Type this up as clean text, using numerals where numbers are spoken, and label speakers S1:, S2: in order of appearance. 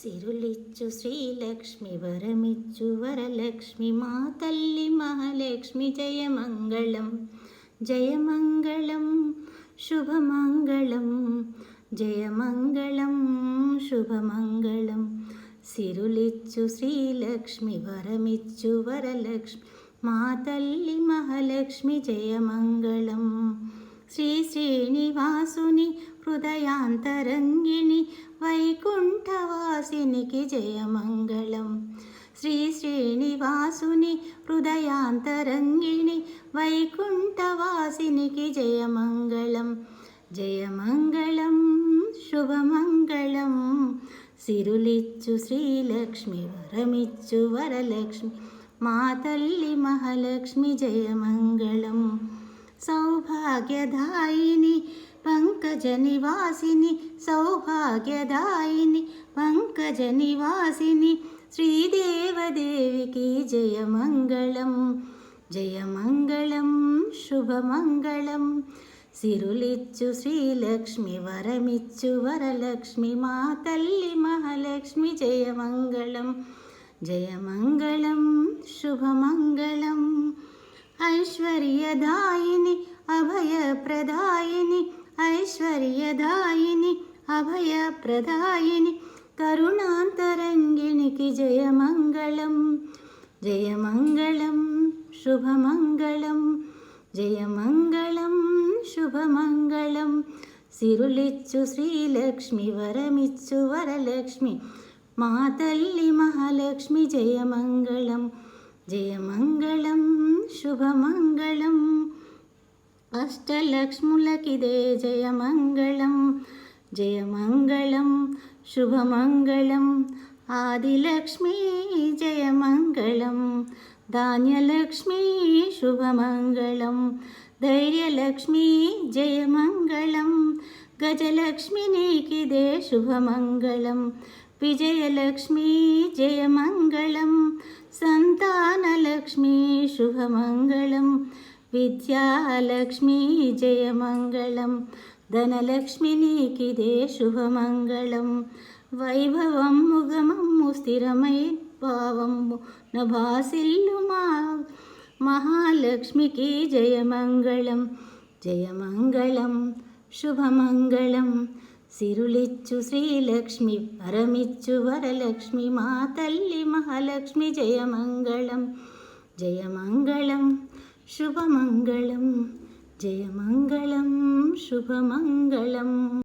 S1: సిరులిచ్చు శ్రీలక్ష్మి వరమిచ్చు వరలక్ష్మి మా తల్లి మహాలక్ష్మి జయమంగళం జయమంగళం శుభమంగళం జయమంగళం శుభమంగళం. సిరులిచ్చు శ్రీలక్ష్మి వరమిచ్చు వరలక్ష్మి మా తల్లి మహాలక్ష్మి జయమంగళం. శ్రీ శ్రీనివాసుని హృదయాంతరంగిణి వైకుంఠవాసినికి జయమంగళం. శ్రీ శ్రీనివాసుని హృదయాంతరంగిణి వైకుంఠవాసినికి జయమంగళం జయమంగళం శుభమంగళం. సిరులిచ్చు శ్రీలక్ష్మి వరమిచ్చు వరలక్ష్మి మా తల్లి మహాలక్ష్మి జయమంగళం. సౌభాగ్యదాయిని పంకజ నివాసిని సౌభాగ్యదాయిని పంకజ నివాసిని శ్రీదేవదేవికి జయమంగళం జయమంగళం శుభమంగళం. సిరులిచ్చు శ్రీలక్ష్మి వరమిచ్చు వరలక్ష్మి మా తల్లి మహాలక్ష్మి జయమంగళం జయమంగళం శుభమంగళం. ఐశ్వర్యదాయిని అభయప్రదాయిని ఐశ్వర్యదాయిని అభయప్రదాయిని కరుణాంతరంగిణికి జయమంగళం జయమంగళం శుభమంగళం జయమంగళం శుభమంగళం. సిరులిచ్చు శ్రీలక్ష్మి వరమిచ్చు వరలక్ష్మి మా తల్లి మహాలక్ష్మి జయమంగళం జయమంగళం శుభమంగళం. అష్టలక్ష్ములకిదే జయమంగళం జయమంగళం శుభమంగళం. ఆదిలక్ష్మీ జయమంగళం ధాన్యలక్ష్మీ శుభమంగళం. ధైర్యలక్ష్మీ జయమంగళం గజలక్ష్మి నీకిదే శుభమంగళం. విజయలక్ష్మీ జయమంగళం సంతానలక్ష్మీ శుభమంగళం. విద్యాలక్ష్మీ జయమంగళం ధనలక్ష్మి నీకిదే శుభమంగళం. వైభవము గమము స్థిరమై భావము నభాసిల్లు మా మహాలక్ష్మికి జయమంగళం జయమంగళం శుభమంగళం. సిరులిచ్చు శ్రీలక్ష్మి వరమిచ్చు వరలక్ష్మి మా తల్లి మహాలక్ష్మి జయమంగళం జయమంగళం శుభమంగళం జయమంగళం శుభమంగళం.